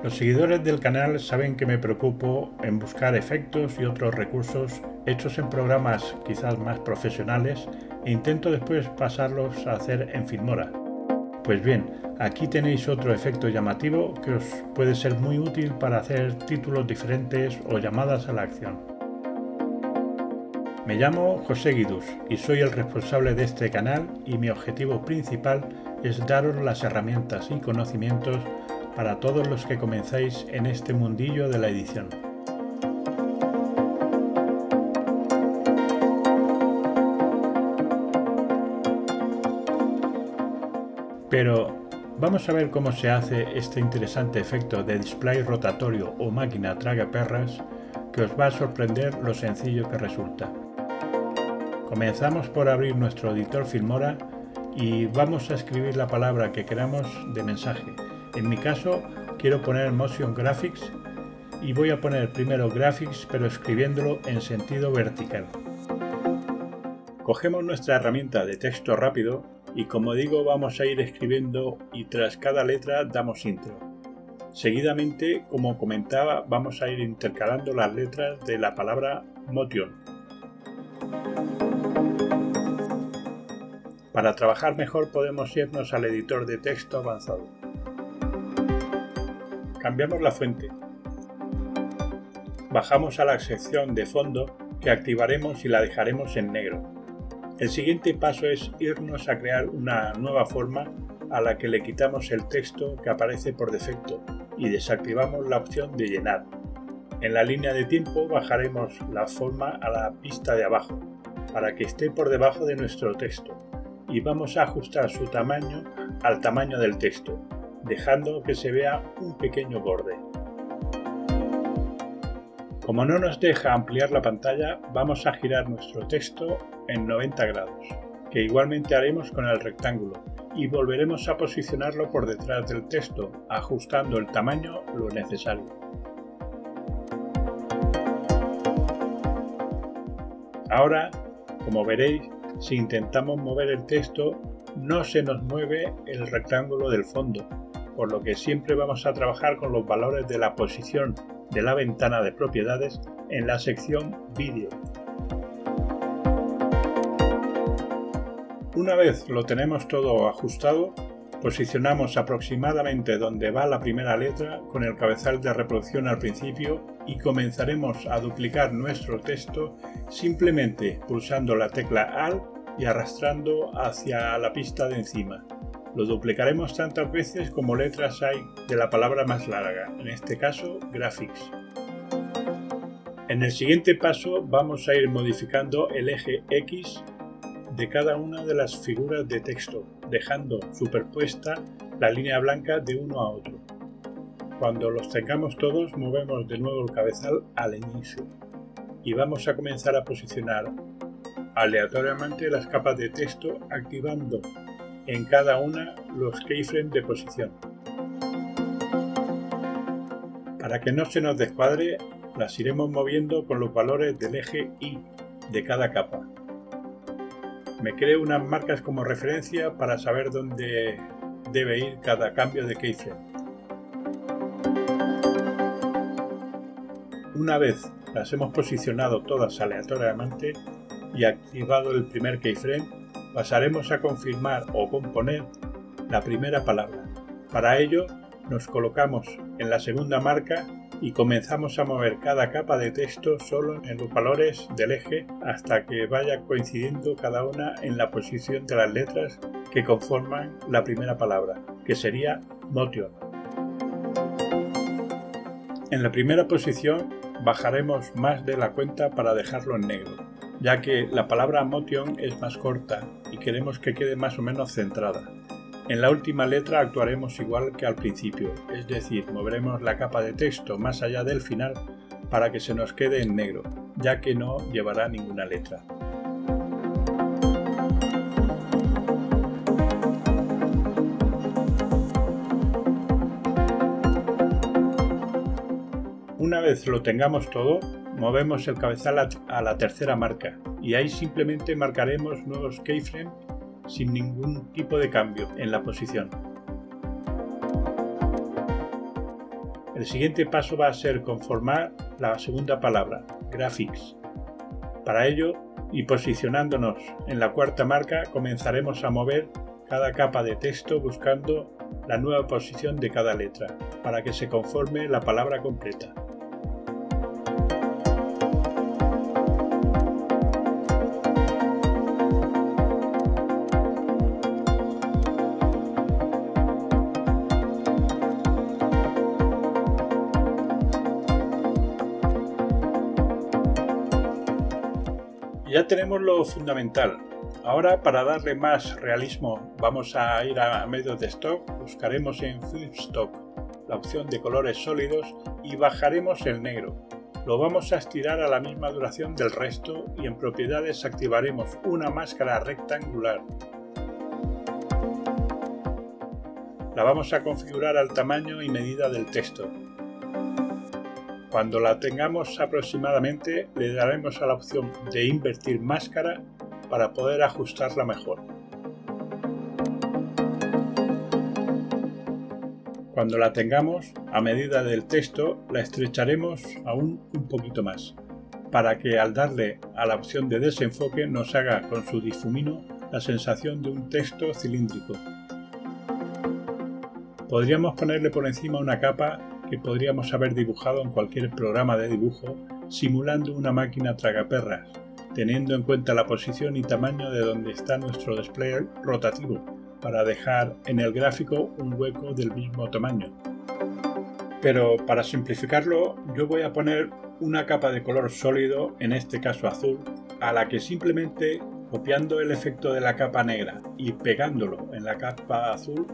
Los seguidores del canal saben que me preocupo en buscar efectos y otros recursos hechos en programas quizás más profesionales e intento después pasarlos a hacer en Filmora. Pues bien, aquí tenéis otro efecto llamativo que os puede ser muy útil para hacer títulos diferentes o llamadas a la acción. Me llamo José Guidús y soy el responsable de este canal y mi objetivo principal es daros las herramientas y conocimientos para todos los que comenzáis en este mundillo de la edición. Pero vamos a ver cómo se hace este interesante efecto de display rotatorio o máquina tragaperras que os va a sorprender lo sencillo que resulta. Comenzamos por abrir nuestro editor Filmora y vamos a escribir la palabra que queramos de mensaje. En mi caso quiero poner Motion Graphics y voy a poner primero Graphics pero escribiéndolo en sentido vertical. Cogemos nuestra herramienta de texto rápido y como digo vamos a ir escribiendo y tras cada letra damos intro. Seguidamente, como comentaba, vamos a ir intercalando las letras de la palabra Motion. Para trabajar mejor podemos irnos al editor de texto avanzado. Cambiamos la fuente. Bajamos a la sección de fondo que activaremos y la dejaremos en negro. El siguiente paso es irnos a crear una nueva forma a la que le quitamos el texto que aparece por defecto y desactivamos la opción de llenar. En la línea de tiempo bajaremos la forma a la pista de abajo para que esté por debajo de nuestro texto y vamos a ajustar su tamaño al tamaño del texto, dejando que se vea un pequeño borde. Como no nos deja ampliar la pantalla, vamos a girar nuestro texto en 90 grados, que igualmente haremos con el rectángulo, y volveremos a posicionarlo por detrás del texto, ajustando el tamaño lo necesario. Ahora, como veréis, si intentamos mover el texto, no se nos mueve el rectángulo del fondo, por lo que siempre vamos a trabajar con los valores de la posición de la ventana de propiedades en la sección Vídeo. Una vez lo tenemos todo ajustado, posicionamos aproximadamente donde va la primera letra con el cabezal de reproducción al principio y comenzaremos a duplicar nuestro texto simplemente pulsando la tecla Alt y arrastrando hacia la pista de encima. Lo duplicaremos tantas veces como letras hay de la palabra más larga, en este caso Graphics. En el siguiente paso vamos a ir modificando el eje X de cada una de las figuras de texto, dejando superpuesta la línea blanca de uno a otro. Cuando los tengamos todos, movemos de nuevo el cabezal al inicio y vamos a comenzar a posicionar aleatoriamente las capas de texto activando en cada una los keyframes de posición. Para que no se nos descuadre, las iremos moviendo con los valores del eje Y de cada capa. Me creo unas marcas como referencia para saber dónde debe ir cada cambio de keyframe. Una vez las hemos posicionado todas aleatoriamente y activado el primer keyframe, pasaremos a confirmar o componer la primera palabra. Para ello, nos colocamos en la segunda marca y comenzamos a mover cada capa de texto solo en los valores del eje hasta que vaya coincidiendo cada una en la posición de las letras que conforman la primera palabra, que sería Motion. En la primera posición bajaremos más de la cuenta para dejarlo en negro, ya que la palabra Motion es más corta y queremos que quede más o menos centrada. En la última letra actuaremos igual que al principio, es decir, moveremos la capa de texto más allá del final para que se nos quede en negro, ya que no llevará ninguna letra. Una vez lo tengamos todo, movemos el cabezal a la tercera marca y ahí simplemente marcaremos nuevos keyframes sin ningún tipo de cambio en la posición. El siguiente paso va a ser conformar la segunda palabra, Graphics. Para ello, y posicionándonos en la cuarta marca, comenzaremos a mover cada capa de texto buscando la nueva posición de cada letra, para que se conforme la palabra completa. Ya tenemos lo fundamental. Ahora, para darle más realismo, vamos a ir a medios de stock, buscaremos en Flipstock la opción de colores sólidos y bajaremos el negro. Lo vamos a estirar a la misma duración del resto y en propiedades activaremos una máscara rectangular. La vamos a configurar al tamaño y medida del texto. Cuando la tengamos aproximadamente, le daremos a la opción de invertir máscara para poder ajustarla mejor. Cuando la tengamos, a medida del texto, la estrecharemos aún un poquito más, para que al darle a la opción de desenfoque nos haga con su difumino la sensación de un texto cilíndrico. Podríamos ponerle por encima una capa que podríamos haber dibujado en cualquier programa de dibujo simulando una máquina tragaperras, teniendo en cuenta la posición y tamaño de donde está nuestro display rotativo para dejar en el gráfico un hueco del mismo tamaño. Pero para simplificarlo, yo voy a poner una capa de color sólido, en este caso azul, a la que simplemente copiando el efecto de la capa negra y pegándolo en la capa azul,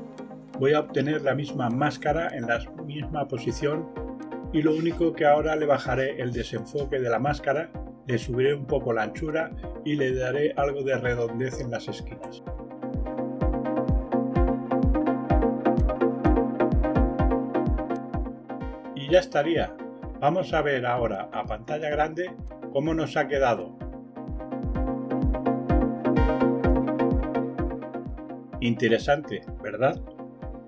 voy a obtener la misma máscara en la misma posición y lo único que ahora le bajaré el desenfoque de la máscara, le subiré un poco la anchura y le daré algo de redondez en las esquinas. Y ya estaría. Vamos a ver ahora a pantalla grande cómo nos ha quedado. Interesante, ¿verdad?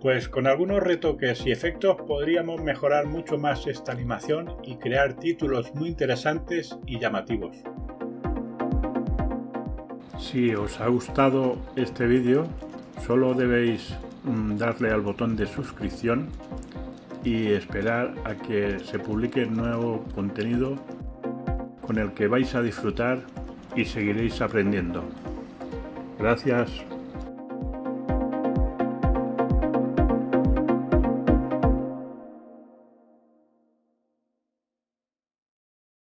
Pues con algunos retoques y efectos podríamos mejorar mucho más esta animación y crear títulos muy interesantes y llamativos. Si os ha gustado este vídeo, solo debéis darle al botón de suscripción y esperar a que se publique nuevo contenido con el que vais a disfrutar y seguiréis aprendiendo. Gracias.